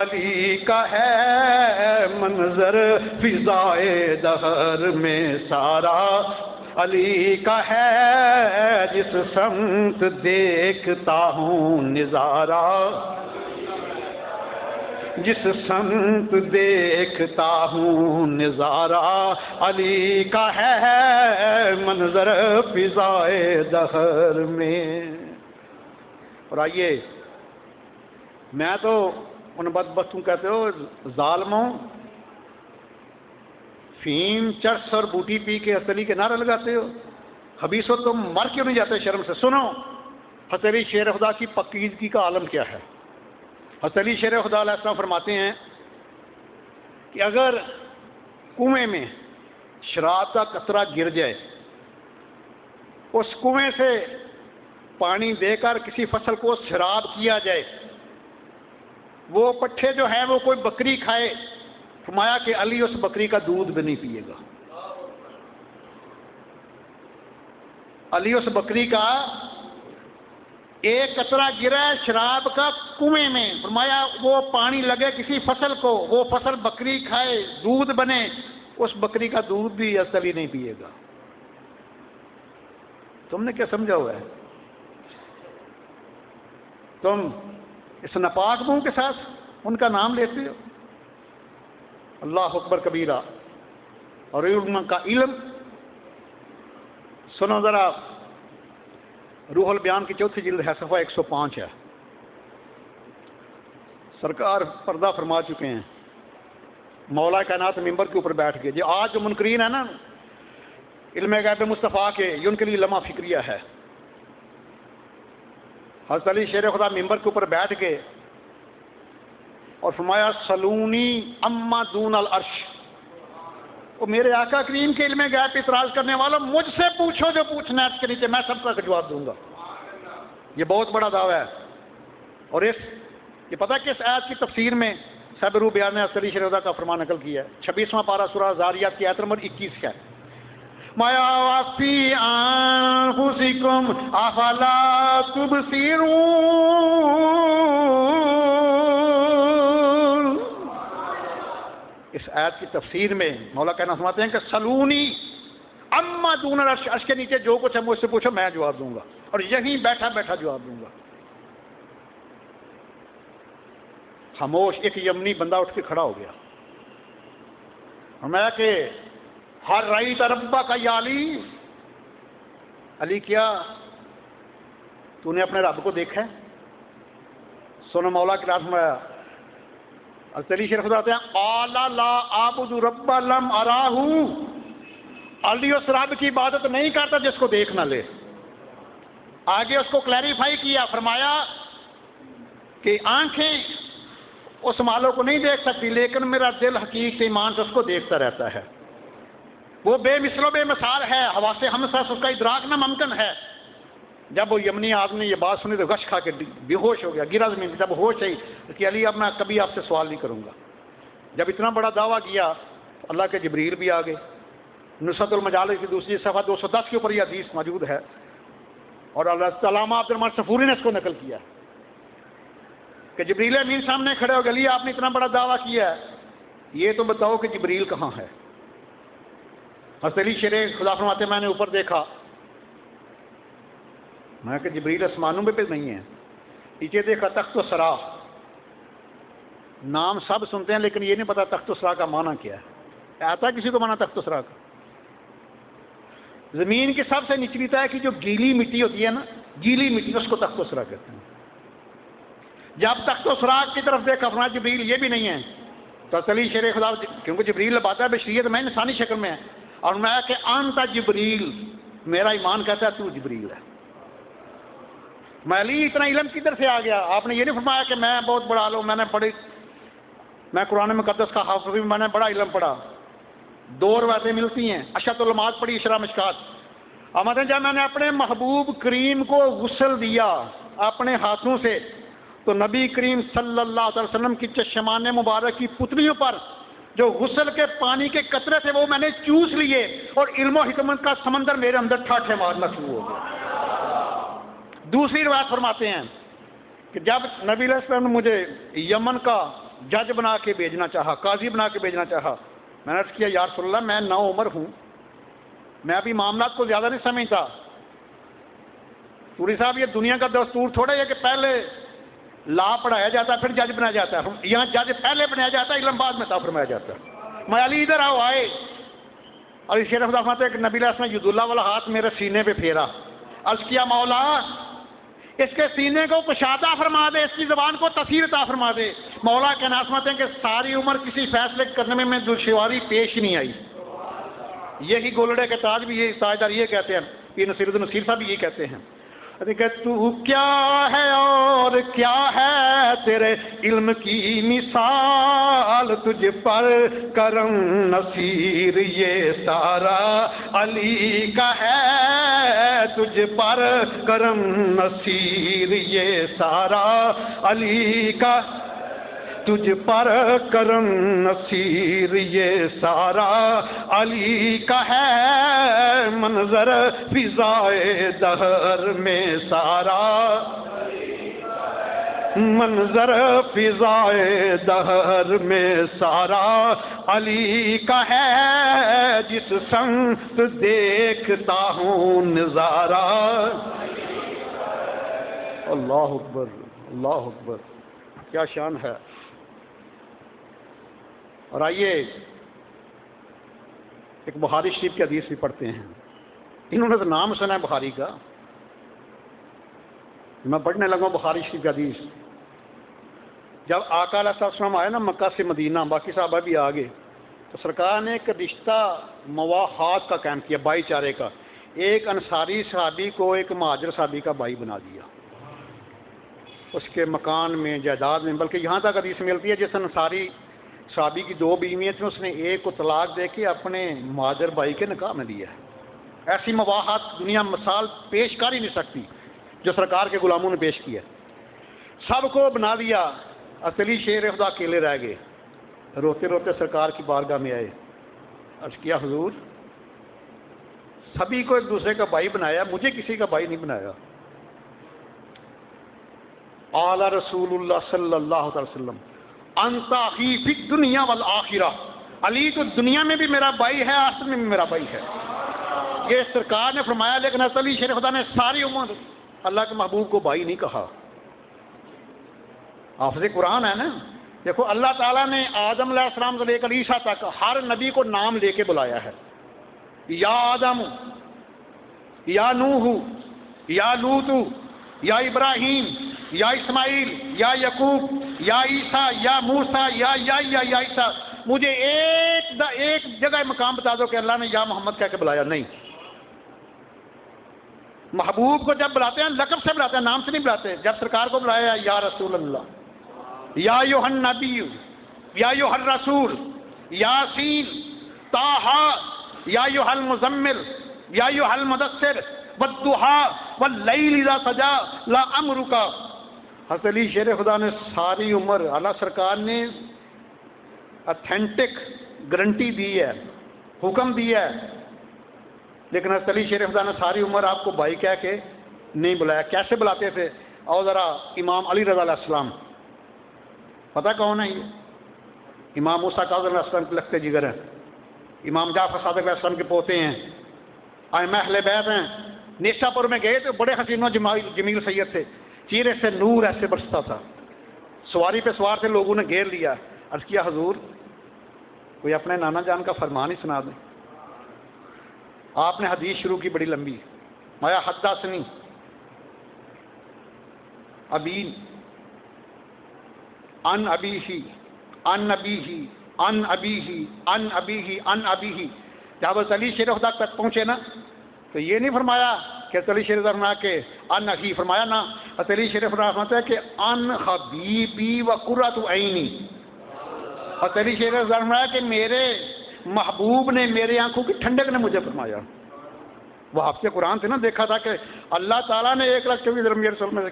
علی کا ہے منظر فضائے دہر میں سارا، علی کا ہے جس سمت دیکھتا ہوں نظارہ، جس سمت دیکھتا ہوں نظارہ، علی کا ہے منظر فضائے دہر میں۔ اور آئیے، میں تو ان بدبختوں کہتے ہو ظالموں، فیم چرس اور بوٹی پی کے ہتھیلی کے نعرے لگاتے ہو، خبیثو تم مر کیوں نہیں جاتے شرم سے؟ سنو ہتھیلی شیر خدا کی پاکیزگی کا عالم کیا ہے۔ ہتھیلی شیر خدا علیہ السلام فرماتے ہیں کہ اگر کنویں میں شراب کا قطرہ گر جائے، اس کنویں سے پانی دے کر کسی فصل کو شراب کیا جائے، وہ پٹھے جو ہیں وہ کوئی بکری کھائے، فرمایا کہ علی اس بکری کا دودھ بھی نہیں پیے گا۔ علی اس بکری کا ایک قطرہ گرا ہے شراب کا کنویں میں، فرمایا وہ پانی لگے کسی فصل کو، وہ فصل بکری کھائے، دودھ بنے، اس بکری کا دودھ بھی علی نہیں پیے گا۔ تم نے کیا سمجھا ہوا ہے؟ تم اس ناپاک منہ کے ساتھ ان کا نام لیتے ہو۔ اللہ اکبر کبیرہ۔ اور علم کا علم سنو ذرا، روح البیان کی چوتھی جلد ہے، صفحہ 105 ہے۔ سرکار پردہ فرما چکے ہیں، مولا کائنات ممبر کے اوپر بیٹھ گئے۔ جو آج جو منکرین ہیں نا علم غیب مصطفیٰ کے، یہ ان کے لیے لمحہ فکریہ ہے۔ حضرت علی شیر خدا ممبر کے اوپر بیٹھ گئے اور فرمایا سلونی اما دون العرش، وہ میرے آقا کریم کے علم غیب پہ اعتراض کرنے والوں، مجھ سے پوچھو جو پوچھنا ہے اس کے نیچے، میں سب کا جواب دوں گا۔ یہ بہت بڑا دعویٰ ہے۔ اور یہ پتہ ہے کس آیت کی تفسیر میں صاحب روح بیان نے علی شیر خدا کا فرمان نقل کیا ہے؟ 26واں پارہ سورہ ذاریات کی آیت نمبر 21 ہے۔ مَا فِي أَنفُسِكُمْ أَفَلَا تُبْصِرُونَ، اس آیت کی تفسیر میں مولا کہنا فرماتے ہیں کہ سلونی اما دون العرش، عرش کے نیچے جو کچھ ہے مجھ سے پوچھو میں جواب دوں گا، اور یہیں بیٹھا بیٹھا جواب دوں گا۔ خاموش۔ ایک یمنی بندہ اٹھ کے کھڑا ہو گیا، فرمایا کہ ہر رأیت ربک کا یا علی، علی کیا تو نے اپنے رب کو دیکھا ہے؟ سنو مولا کی رات فرمایا، علی شیر خدا آتے ہیں قال لا اعبد رب لم اراہ، علی اس رب کی عبادت نہیں کرتا جس کو دیکھ نہ لے۔ آگے اس کو کلیریفائی کیا، فرمایا کہ آنکھیں اس مالوں کو نہیں دیکھ سکتی، لیکن میرا دل حقیقت ایمان سے اس کو دیکھتا رہتا ہے۔ وہ بے مثل و بے مثال ہے، حواس خمسہ سے اس کا ادراک ناممکن ہے۔ جب وہ یمنی آدمی نے یہ بات سنی تو غش کھا کے بے ہوش ہو گیا، گرا زمین۔ جب ہوش آئی کہ علی اب میں کبھی آپ سے سوال نہیں کروں گا۔ جب اتنا بڑا دعویٰ کیا تو اللہ کے جبریل بھی آ گئے۔ نصرت المجالس کی دوسری صفحہ 210 کے اوپر یہ حدیث موجود ہے، اور علامہ عبد الرحمن صفوری نے اس کو نقل کیا کہ جبریل امین سامنے کھڑے ہو گئے، علی آپ نے اتنا بڑا دعویٰ کیا ہے، یہ تو بتاؤ کہ جبریل کہاں ہے؟ حضرت علی شیر خدا فرماتے میں نے اوپر دیکھا، میں کہ جبریل آسمانوں پہ نہیں ہے۔ نیچے دیکھا تخت و سرا، نام سب سنتے ہیں لیکن یہ نہیں پتا تخت و سرا کا معنی کیا ہے۔ آتا ہے کسی کو معنی تخت و سرا کا؟ زمین کی سب سے نچلی تہہ کی جو گیلی مٹی ہوتی ہے نا، گیلی مٹی، اس کو تخت و سرا کہتے ہیں۔ جب تخت و سرا کی طرف دیکھا فرمایا جبریل یہ بھی نہیں ہے، تو علی شیر خدا، کیونکہ جبریل بات ہے بشریت میں انسانی شکل میں ہے، اور میں کہ انت جبریل، میرا ایمان کہتا ہے تو جبریل ہے۔ میں علی اتنا علم کدھر سے آ گیا؟ آپ نے یہ نہیں فرمایا کہ میں بہت بڑا عالم، میں قرآن مقدس کا حافظ بھی، میں نے بڑا علم پڑھا۔ دو روایتیں ملتی ہیں، اشرۃ العلماء پڑھی، اشراء مشکات۔ آمدن جب میں نے اپنے محبوب کریم کو غسل دیا اپنے ہاتھوں سے، تو نبی کریم صلی اللہ علیہ وسلم کی چشمان مبارک کی پتلیوں پر جو غسل کے پانی کے قطرے تھے وہ میں نے چوس لیے، اور علم و حکمت کا سمندر میرے اندر ٹھاٹھے مارنا شروع ہو گیا۔ دوسری روایت فرماتے ہیں کہ جب نبی علیہ السلام نے مجھے یمن کا جج بنا کے بھیجنا چاہا، قاضی بنا کے بھیجنا چاہا۔ میں نے عرض کیا یا رسول اللہ میں نو عمر ہوں، میں ابھی معاملات کو زیادہ نہیں سمجھتا۔ پوری صاحب یہ دنیا کا دستور تھوڑا ہے کہ پہلے لا پڑھایا جاتا ہے پھر جج بنایا جاتا ہے، یہاں جج پہلے بنایا جاتا ہے، علم بعد میں عطا فرمایا جاتا ہے۔ میں علی ادھر آؤ آئے، علی شیر خدا فرماتے ہیں کہ نبی علیہ السلام نے ید اللہ والا ہاتھ میرے سینے پہ پھیرا، عرض کیا مولا اس کے سینے کو کشادہ فرما دے، اس کی زبان کو تفسیر عطا فرما دے۔ مولا کے ناس فرماتے ہیں کہ ساری عمر کسی فیصلے کرنے میں دشواری پیش نہیں آئی۔ یہی گولڑے کے تاج بھی یہ تاجدار یہ کہتے ہیں، یہ نصیر الدین نصیر صاحب بھی یہ کہتے ہیں کہ تو کیا ہے اور کیا ہے تیرے علم کی مثال، تجھ پر کرم نصیر یہ سارا علی کا ہے، تجھ پر کرم نصیر یہ سارا علی کا، تجھ پر کرم نصیر یہ سارا علی کا ہے، منظر فضائے دہر میں سارا، منظر فضائے دہر میں سارا علی کا ہے، جس سمت دیکھتا ہوں نظارہ۔ اللہ اکبر، اللہ اکبر، کیا شان ہے۔ اور آئیے ایک بخاری شریف کی حدیث بھی پڑھتے ہیں، انہوں نے تو نام سنا ہے بخاری کا، میں پڑھنے لگا بخاری شریف کی حدیث۔ جب آقا علیہ السلام آئے نا مکہ سے مدینہ، باقی صحابہ بھی آگے، تو سرکار نے ایک رشتہ مواخات کا قائم کیا، بھائی چارے کا۔ ایک انصاری صحابی کو ایک مہاجر صحابی کا بھائی بنا دیا، اس کے مکان میں، جائیداد میں، بلکہ یہاں تک حدیث ملتی ہے جس انصاری صحابی کی 2 بیویاں تھیں، اس نے ایک کو طلاق دے کے اپنے مہاجر بھائی کے نکاح میں دیا ہے۔ ایسی مواخات دنیا مثال پیش کر ہی نہیں سکتی جو سرکار کے غلاموں نے پیش کیا۔ سب کو بنا دیا، اصلی شیر خدا اکیلے رہ گئے، روتے روتے سرکار کی بارگاہ میں آئے، عرض کیا حضور سبھی کو ایک دوسرے کا بھائی بنایا، مجھے کسی کا بھائی نہیں بنایا۔ اعلی رسول اللہ صلی اللہ علیہ وسلم انت اخی فی الدنیا والآخرہ، علی تو دنیا میں بھی میرا بھائی ہے، آخرت میں بھی میرا بھائی ہے، یہ سرکار نے فرمایا۔ لیکن علی شیر خدا نے ساری عمر اللہ کے محبوب کو بھائی نہیں کہا۔ حافظ قرآن ہے نا، دیکھو اللہ تعالیٰ نے آدم علیہ السلام سے لے کر عیسیٰ تک ہر نبی کو نام لے کے بلایا ہے، یا آدم، یا نوح، یا لوط، یا ابراہیم، یا اسماعیل، یا یعقوب، یا عیسیٰ، یا موسیٰ، یا عیسیٰ۔ مجھے ایک جگہ مقام بتا دو کہ اللہ نے یا محمد کہہ کے بلایا، نہیں۔ محبوب کو جب بلاتے ہیں لقب سے بلاتے ہیں، نام سے نہیں بلاتے۔ جب سرکار کو بلایا یا رسول اللہ، یا ایھا النبی، یا ایھا الرسول، یاسین، طٰہٰ، یا ایھا المزمل، یا ایھا المدثر، والضحیٰ واللیل اذا سجیٰ لا امرک۔ حضرت علی شیر خدا نے ساری عمر، اعلیٰ سرکار نے اتھینٹک گارنٹی دی ہے، حکم دیا ہے، لیکن حضرت علی شیر خدا نے ساری عمر آپ کو بھائی کہہ کے نہیں بلایا۔ کیسے بلاتے تھے؟ اور ذرا امام علی رضا علیہ السلام، پتہ کون ہے یہ؟ امام موسیٰ کاظم علیہ السلام کے لخت جگر ہیں، امام جعفر صادق علیہ السلام کے پوتے ہیں، ائمہ اہل بیت ہیں۔ نیشا پور میں گئے تو بڑے حسین و جمیل سید تھے، چہرے سے نور ایسے برستا تھا، سواری پہ سوار تھے، لوگوں نے گھیر لیا، عرض کیا حضور کوئی اپنے نانا جان کا فرمان ہی سنا دیں۔ آپ نے حدیث شروع کی بڑی لمبی، مایا حدثنی ابی ان ابیہ ان ابیہ ان ابیہ ان ابیہ ان ابیہ۔ جب علی شیر خدا تک پہنچے نا تو یہ نہیں فرمایا کہ علی شیر خدا فرمایا کہ ان اخی، فرمایا نا علی شیر خدا فرماتا ہے کہ ان حبیبی و قرۃ عینی۔ علی شیر خدا فرمایا کہ میرے محبوب نے، میرے آنکھوں کی ٹھنڈک نے مجھے فرمایا۔ وہ حافظ قرآن سے نہ دیکھا تھا کہ اللہ تعالیٰ نے 1,24,000 میں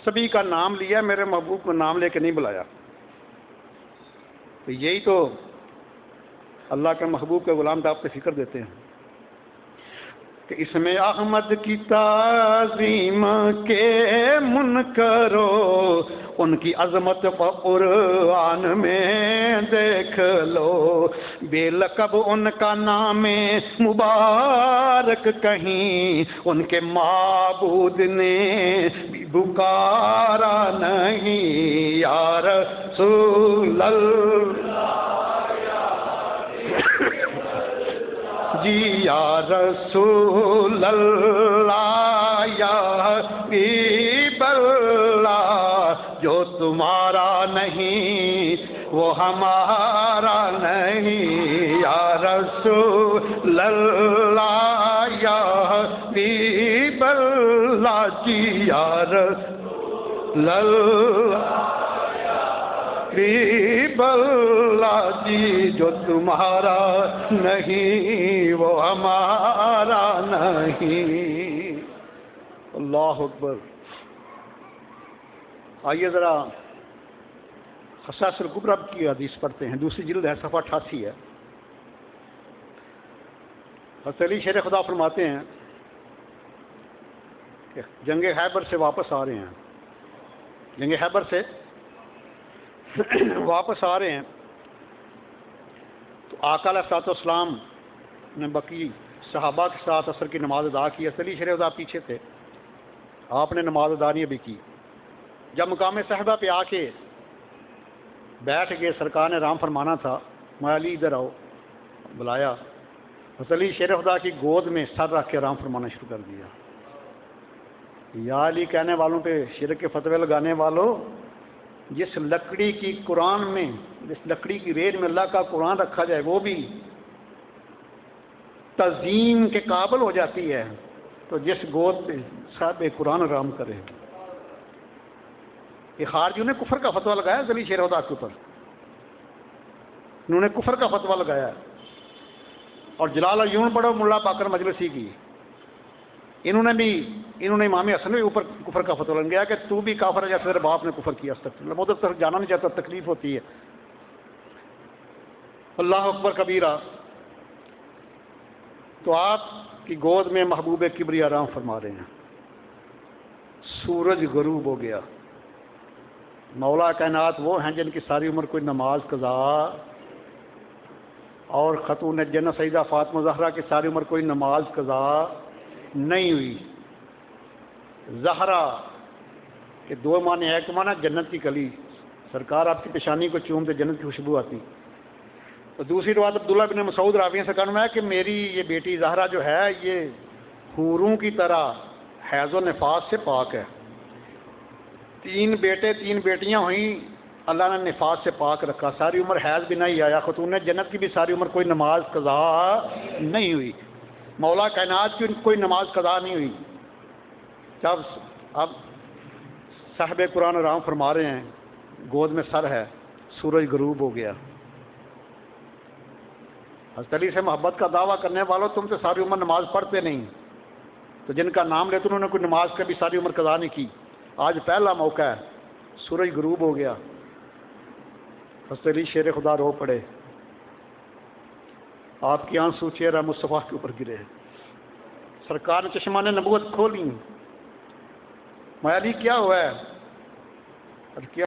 سبھی کا نام لیا، میرے محبوب کو نام لے کے نہیں بلایا۔ تو یہی تو اللہ کے محبوب کے غلام تو آپ کو فکر دیتے ہیں۔ کہ اس میں احمد کی تعظیم کے منکرو، ان کی عظمت قرآن میں دیکھ لو، بے لقب ان کا نام مبارک کہیں، ان کے معبود نے بھی پکارا نہیں، یا رسول اللہ جی، یا رسول اللہ یا حبیب اللہ، جو تمہارا نہیں وہ ہمارا نہیں، یا رسول اللہ یا حبیب اللہ جی، یا رسول اللہ حبیب اللہ جی، جو تمہارا نہیں وہ ہمارا نہیں۔ اللہ اکبر۔ آئیے ذرا خصائص الکبریٰ کی حدیث پڑھتے ہیں، دوسری جلد ہے، صفحہ 88 ہے۔ حضرت علی شیر خدا فرماتے ہیں کہ جنگ خیبر سے واپس آ رہے ہیں، جنگ خیبر سے واپس آ رہے ہیں تو آقا علیہ الصلوۃ والسلام نے باقی صحابہ کے ساتھ عصر کی نماز ادا کی۔ علی شیر خدا پیچھے تھے، آپ نے نماز ادا نہیں بھی کی۔ جب مقام صحبہ پہ آ کے بیٹھ گئے، سرکار نے آرام فرمانا تھا، میں علی ادھر آؤ، بلایا، علی شیر خدا کی گود میں سر رکھ کے آرام فرمانا شروع کر دیا۔ یا علی کہنے والوں پہ شرک کے فتوے لگانے والوں، جس لکڑی کی قرآن میں، جس لکڑی کی ریل میں اللہ کا قرآن رکھا جائے وہ بھی تعظیم کے قابل ہو جاتی ہے، تو جس گود پہ صاحب قرآن آرام کرے۔ یہ خارجیوں نے کفر کا فتویٰ لگایا علی شیر خدا کے اوپر، انہوں نے کفر کا فتویٰ لگایا، اور جلال یوں پڑھو ملا باقر مجلسی کی، انہوں نے امام حسن کے اوپر کفر کا فتویٰ لگ گیا کہ تو بھی کافر ہے جیسے تیرے باپ نے کفر کیا۔ استغفر اللہ، ادھر طرف جانا نہیں چاہتا، تکلیف ہوتی ہے۔ اللہ اکبر کبیرہ۔ تو آپ کی گود میں محبوب کبریٰ آرام فرما رہے ہیں، سورج غروب ہو گیا۔ مولا کائنات وہ ہیں جن کی ساری عمر کوئی نماز قضا، اور خاتون جنت سیدہ فاطمہ زہرا کی ساری عمر کوئی نماز قضا نہیں ہوئی۔ زہرا کے دو معنی، ایک معنی جنت کی کلی، سرکار آپ کی پیشانی کو چومتے جنت کی خوشبو آتی، تو دوسری روایت عبداللہ بن مسعود راوی سے کہنا ہے کہ میری یہ بیٹی زہرا جو ہے یہ حوروں کی طرح حیض و نفاس سے پاک ہے۔ 3 بیٹے 3 بیٹیاں ہوئیں، اللہ نے نفاس سے پاک رکھا، ساری عمر حیض بھی نہیں آیا۔ خاتون جنت کی بھی ساری عمر کوئی نماز قضا نہیں ہوئی، مولا کائنات کی کوئی نماز قضا نہیں ہوئی۔ جب اب صاحب قرآن آرام فرما رہے ہیں، گود میں سر ہے، سورج غروب ہو گیا۔ حضرت علی سے محبت کا دعویٰ کرنے والوں، تم تو ساری عمر نماز پڑھتے نہیں، تو جن کا نام لیتے انہوں نے کوئی نماز کبھی ساری عمر قضا نہیں کی، آج پہلا موقع ہے، سورج غروب ہو گیا۔ حضرت علی شیر خدا رو پڑے، آپ کی آنسو چہرہ مصطفیٰ کے اوپر گرے، سرکار نے چشمان نبوت کھولی۔ میں علی کیا ہوا ہے؟ کیا